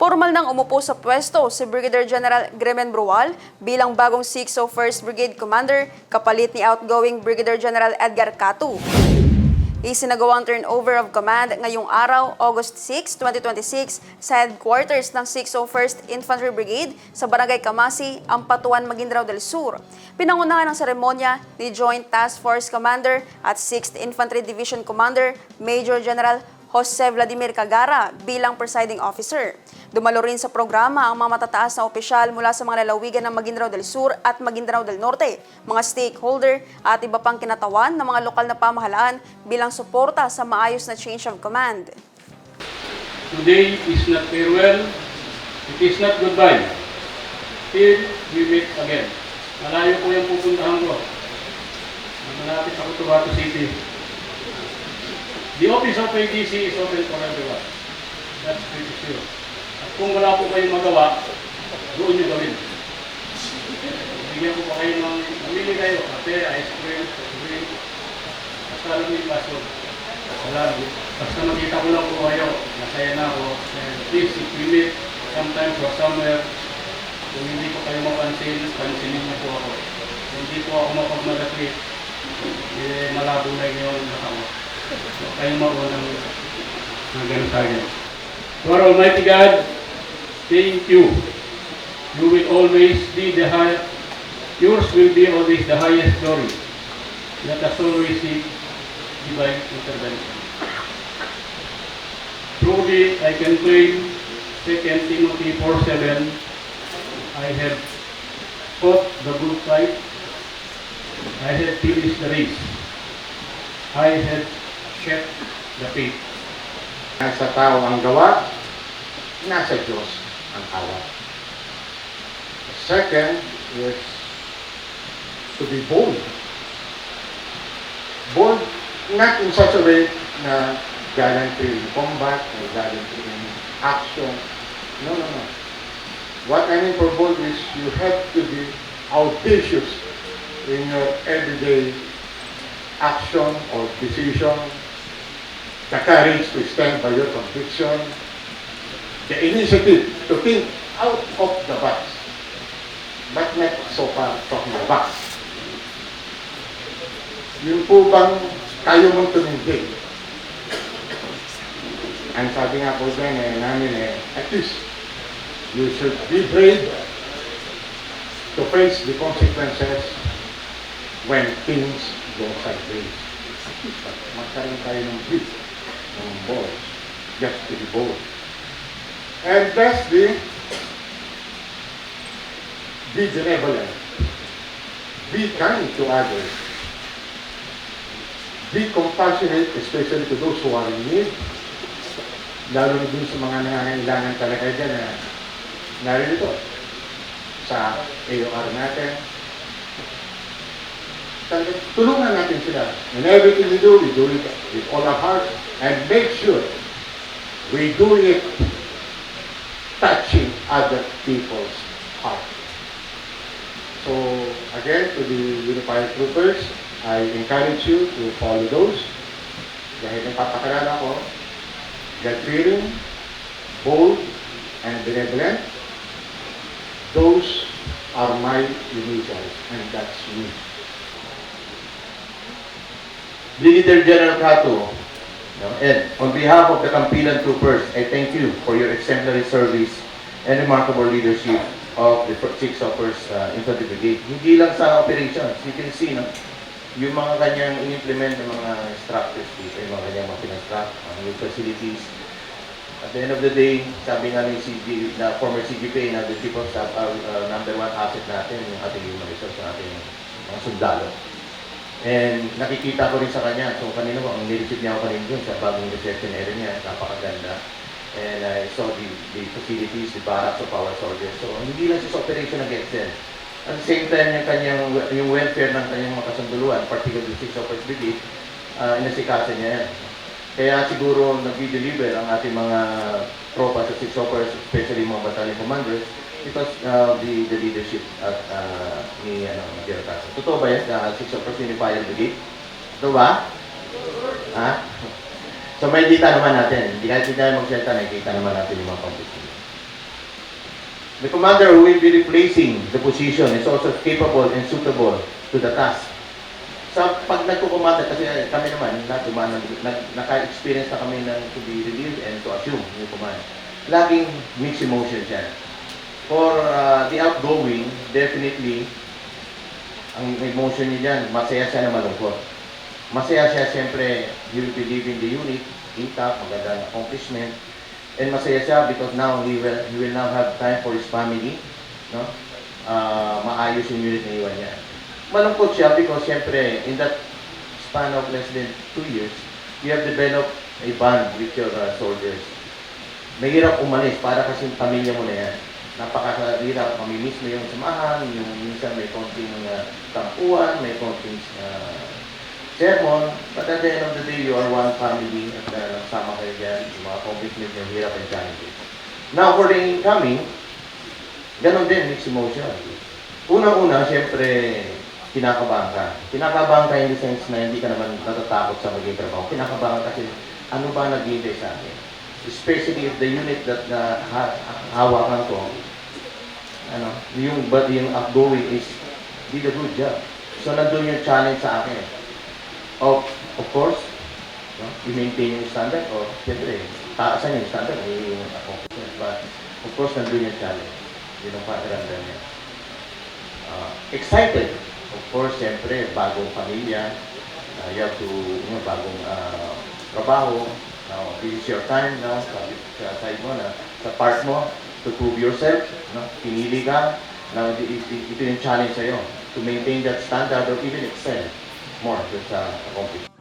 Formal nang umupo sa pwesto si Brigadier General Gremen Brual bilang bagong 601st Brigade Commander kapalit ni outgoing Brigadier General Edgar Catu. Isinagawang turnover of command ngayong araw, August 6, 2026 sa headquarters ng 601st Infantry Brigade sa Barangay Camasi, Ampatuan, Maguindanao del Sur. Pinangunahan ng seremonya ni Joint Task Force Commander at 6th Infantry Division Commander Major General Jose Vladimir Cagara bilang presiding officer. Dumalo rin sa programa ang mga matataas na opisyal mula sa mga lalawigan ng Maguindanao del Sur at Maguindanao del Norte, mga stakeholder at iba pang kinatawan ng mga lokal na pamahalaan bilang suporta sa maayos na change of command. Today is not farewell, it is not goodbye. Till we meet again. Malayo po yung pupuntahan ko. Malapit ako to Bato City. The office of ADC is open for everyone. That's pretty sure. At kung wala po kayong magawa, doon nyo gawin. Bigyan ko pa kayo ng mamili kayo. Kape, ice cream, drink. Basta lang yung password. Basta makita ko lang po kayo. Masaya na ako. And please, if we meet sometimes or somewhere, kung hindi ko kayo mapansin, pansinin niyo po ako. Hindi po ako mapagmalaki. Malabo na yung nakawa. So, kayo maunang ganun sa akin. Lord Almighty God, thank you. You will always be the high, yours will be always the highest glory. Let us always seek divine intervention. Truly, I can claim 2 Timothy 4:7. I have fought the good fight. I have finished the race. I have kept the faith. Nasa tao ang gawa, nasa Diyos ang awa. The second is to be bold. Bold, not in such a way na gallantry in combat or gallantry in action. No. What I mean for bold is you have to be audacious in your everyday action or decision, the courage to stand by your conviction, the initiative to think out of the box, but not so far from the box. Yun po bang kayo mong tumindig? Ang sabi nga po dyan namin at least you should be brave to face the consequences when things go sideways. Magkaroon tayo ng bit, ng bold, just to be bold. And lastly, be benevolent. Be kind to others. Be compassionate, especially to those who are in need. Lalo na dun sa mga nangangailangan talaga dyan na narito sa AOR natin. Tulungan natin sila. In everything we do it with all our heart and make sure we do it touching other people's heart. So, again, to the unified troopers, I encourage you to follow those. Dahil napapakalala ko, God-fearing, bold, and benevolent, those are my initials, and that's me. Brigadier General Catu, and on behalf of the Campilan Troopers, I thank you for your exemplary service and remarkable leadership of the 601st Infantry Brigade. Hindi lang sa operations, you can see yung mga kanyang in-implement ng mga structures dito, yung mga kanyang mga pinastruct, yung facilities. At the end of the day, sabi nga ni former CGP na the Chief of Staff, number one asset natin, yung ating human resource, ng ating mga sundalo. And nakikita ko rin sa kanya, so kanina ang nireceive niya ako kanina dun sa bagong reception area niya, napakaganda. And I saw the facilities, the barracks of our soldiers. So hindi lang siya sa operation nag-excel. At the same time, yung welfare ng kanyang mga kasunduluan, particularly 601st Brigade, inasikaso niya yan. Kaya siguro nag-deliver ang ating mga tropa sa 601st, especially mga battalion commanders, because the leadership at ni General Castro. Totoo ba yan? 601st Unified Brigade? Totoo ba? Ha? So may kita naman natin. Hindi kahit hindi tayo magsalita, nakikita naman natin yung mga competition. The commander who will be replacing the position is also capable and suitable to the task. Sa pag nagkukomanda, kasi kami naman, naka-experience na kami ng to be relieved and to assume yung command. Laging mixed emotions yan. For the outgoing, definitely, ang emotion niya dyan, masaya siya na malungkot. Masaya siya, siyempre, he will believe in the unit, intact, magandang accomplishment. And masaya siya because now he will now have time for his family, no? Maayos yung unit na iwan niya. Malungkot siya because siyempre in that span of less than 2 years, you have developed a bond with your soldiers. Mahirap umalis para kasi pamilya mo na yan. Napakahirap, mamimiss mo yung samahan, yung minsan may konting tampuan, may konting sermon, but at the end of the day, you are one family at nagsama kayo dyan, yung mga commitment, yung hirap and challenges. Now, for the incoming, ganun din, mixed emotion. Unang-una, siyempre, kinakabahan ka. Kinakabahan ka in the sense na hindi ka naman natatakot sa maging trabaho. Kinakabahan kasi, ano ba nag-iintay sa akin? Especially if the unit that hawakan ko, yung outgoing is did a good job. So, nandun yung challenge sa akin. Of course, no? I-maintain yung standard o siyempre, taasan yung standard, yung accomplishment. But of course, nandun yung challenge. Yun ang pakiramdam niya. Excited. Of course, siyempre, bagong pamilya. You have to, bagong trabaho. Now, this is your time now. Sa side mo na, sa part mo, to prove yourself. No? Pinili ka. Now, ito yung challenge sa'yo. To maintain that standard or even excel more sa accomplishment.